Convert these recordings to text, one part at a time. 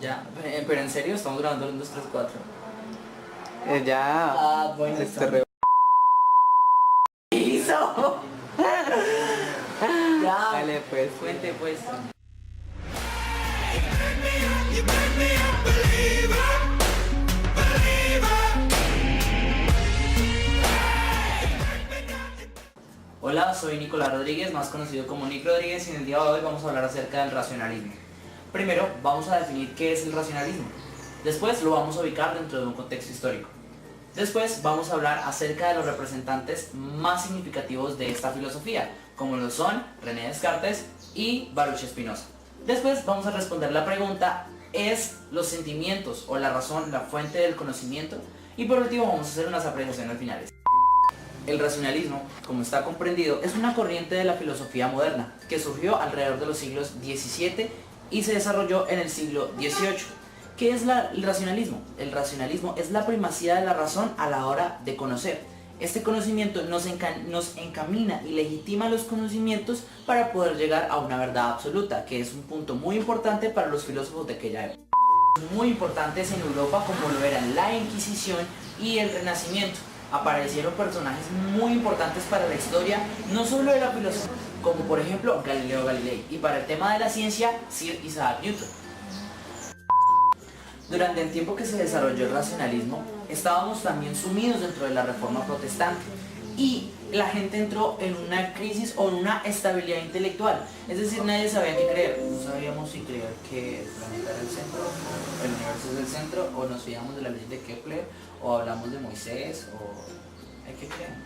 Ya, pero en serio, estamos grabando el 1, 2, 3, 4. Ya. Ah, bueno, está re... ¡Hizo! Ya, Dale pues. cuente pues. Hola, soy Nicolás Rodríguez, más conocido como Nick Rodríguez, y en el día de hoy vamos a hablar acerca del racionalismo. Primero, vamos a definir qué es el racionalismo. Después lo vamos a ubicar dentro de un contexto histórico. Después vamos a hablar acerca de los representantes más significativos de esta filosofía, como lo son René Descartes y Baruch Spinoza. Después vamos a responder la pregunta, ¿es los sentimientos o la razón la fuente del conocimiento? Y por último vamos a hacer unas apreciaciones finales. El racionalismo, como está comprendido, es una corriente de la filosofía moderna que surgió alrededor de los siglos XVII y se desarrolló en el siglo XVIII. ¿Qué es el racionalismo? El racionalismo es la primacía de la razón a la hora de conocer. Este conocimiento nos encamina y legitima los conocimientos para poder llegar a una verdad absoluta, que es un punto muy importante para los filósofos de aquella época. Muy importantes en Europa, como lo eran la Inquisición y el Renacimiento. Aparecieron personajes muy importantes para la historia, no solo de la filosofía, como por ejemplo Galileo Galilei, y para el tema de la ciencia, Sir Isaac Newton. Durante el tiempo que se desarrolló el racionalismo, estábamos también sumidos dentro de la Reforma Protestante y la gente entró en una crisis o en una estabilidad intelectual, es decir, nadie sabía qué creer. No sabíamos si creer que el planeta era el centro, el universo es el centro, o nos fiamos de la ley de Kepler, o hablamos de Moisés, o... ¿qué creemos?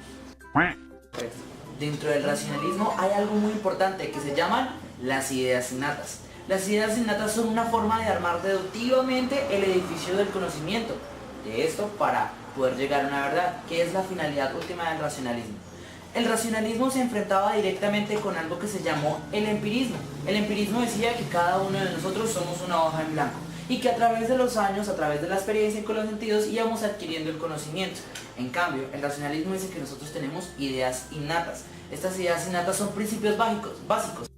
Pues, dentro del racionalismo hay algo muy importante que se llaman las ideas innatas. Las ideas innatas son una forma de armar deductivamente el edificio del conocimiento. De esto para poder llegar a una verdad, que es la finalidad última del racionalismo. El racionalismo se enfrentaba directamente con algo que se llamó el empirismo. El empirismo decía que cada uno de nosotros somos una hoja en blanco y que a través de los años, a través de la experiencia y con los sentidos íbamos adquiriendo el conocimiento. En cambio, el racionalismo dice que nosotros tenemos ideas innatas. Estas ideas innatas son principios básicos.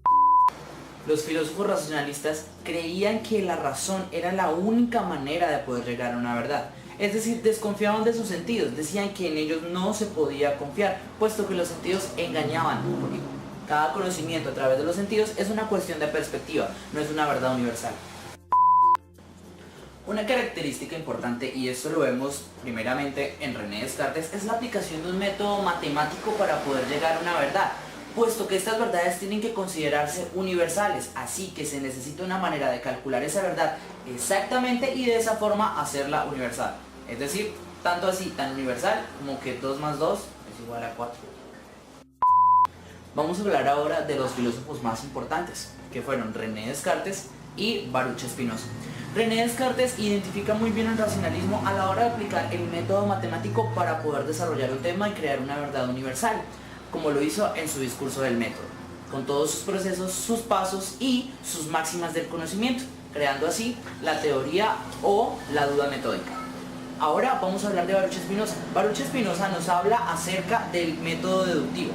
Los filósofos racionalistas creían que la razón era la única manera de poder llegar a una verdad. Es decir, desconfiaban de sus sentidos, decían que en ellos no se podía confiar, puesto que los sentidos engañaban. Porque cada conocimiento a través de los sentidos es una cuestión de perspectiva, no es una verdad universal. Una característica importante, y esto lo vemos primeramente en René Descartes, es la aplicación de un método matemático para poder llegar a una verdad, puesto que estas verdades tienen que considerarse universales, así que se necesita una manera de calcular esa verdad exactamente y de esa forma hacerla universal. Es decir, tanto así, tan universal como que 2 más 2 es igual a 4. Vamos a hablar ahora de los filósofos más importantes, que fueron René Descartes y Baruch Spinoza. René Descartes identifica muy bien el racionalismo a la hora de aplicar el método matemático para poder desarrollar un tema y crear una verdad universal, como lo hizo en su discurso del método, con todos sus procesos, sus pasos y sus máximas del conocimiento, creando así la teoría o la duda metódica. Ahora vamos a hablar de Baruch Spinoza. Baruch Spinoza nos habla acerca del método deductivo.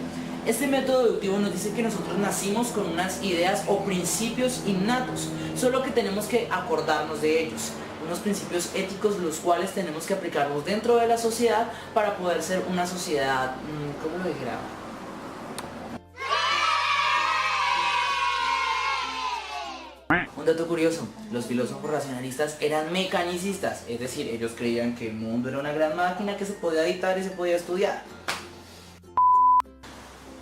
Este método deductivo nos dice que nosotros nacimos con unas ideas o principios innatos, solo que tenemos que acordarnos de ellos. Unos principios éticos los cuales tenemos que aplicarlos dentro de la sociedad para poder ser una sociedad, ¿cómo lo dijera? Un dato curioso, los filósofos racionalistas eran mecanicistas, es decir, ellos creían que el mundo era una gran máquina que se podía editar y se podía estudiar.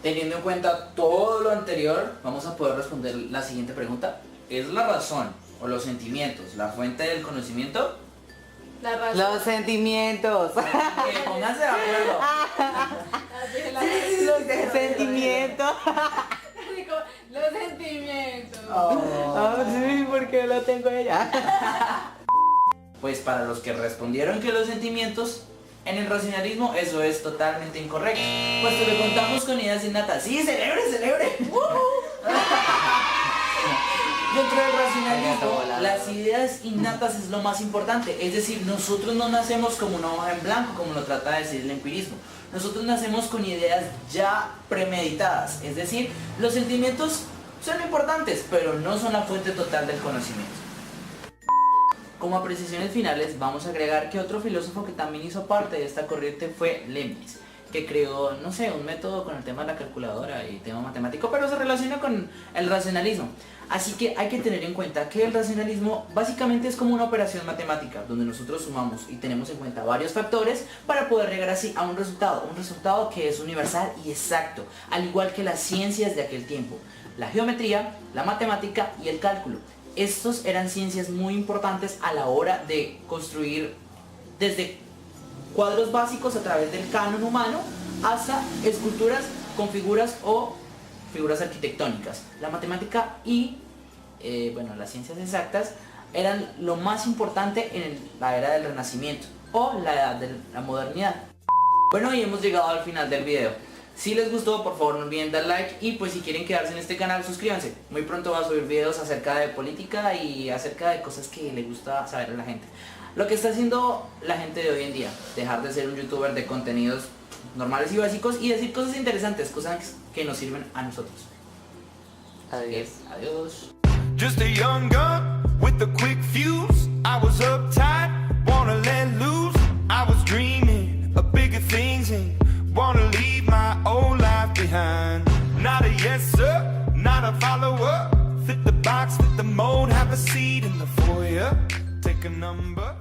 Teniendo en cuenta todo lo anterior, vamos a poder responder la siguiente pregunta. ¿Es la razón o los sentimientos la fuente del conocimiento? La razón. Los sentimientos. Pónganse de acuerdo. Los sentimientos. Digo, los sentimientos. Oh, sí, porque lo tengo ella. Pues para los que respondieron que los sentimientos, en el racionalismo eso es totalmente incorrecto, puesto que contamos con ideas innatas. ¡Sí, celebre! Dentro del racionalismo, las ideas innatas es lo más importante, es decir, nosotros no nacemos como una hoja en blanco, como lo trata de decir el empirismo. Nosotros nacemos con ideas ya premeditadas, es decir, los sentimientos son importantes, pero no son la fuente total del conocimiento. Como apreciaciones finales vamos a agregar que otro filósofo que también hizo parte de esta corriente fue Leibniz, que creó, no sé, un método con el tema de la calculadora y tema matemático, pero se relaciona con el racionalismo. Así que hay que tener en cuenta que el racionalismo básicamente es como una operación matemática, donde nosotros sumamos y tenemos en cuenta varios factores para poder llegar así a un resultado que es universal y exacto, al igual que las ciencias de aquel tiempo, la geometría, la matemática y el cálculo. Estos eran ciencias muy importantes a la hora de construir desde cuadros básicos a través del canon humano hasta esculturas con figuras o figuras arquitectónicas. La matemática y bueno, las ciencias exactas eran lo más importante en la era del Renacimiento o la edad de la modernidad. Bueno, y hemos llegado al final del video. Si les gustó, por favor no olviden dar like y pues si quieren quedarse en este canal, suscríbanse. Muy pronto voy a subir videos acerca de política y acerca de cosas que le gusta saber a la gente. Lo que está haciendo la gente de hoy en día, dejar de ser un youtuber de contenidos normales y básicos y decir cosas interesantes, cosas que nos sirven a nosotros. Adiós. Adiós. Just a young gun with a quick fuse. I was uptight, wanna let loose. I was dreaming of bigger things and wanna leave my old life behind. Not a yes sir, not a follower. Fit the box, fit the mold, have a seat in the foyer. Take a number.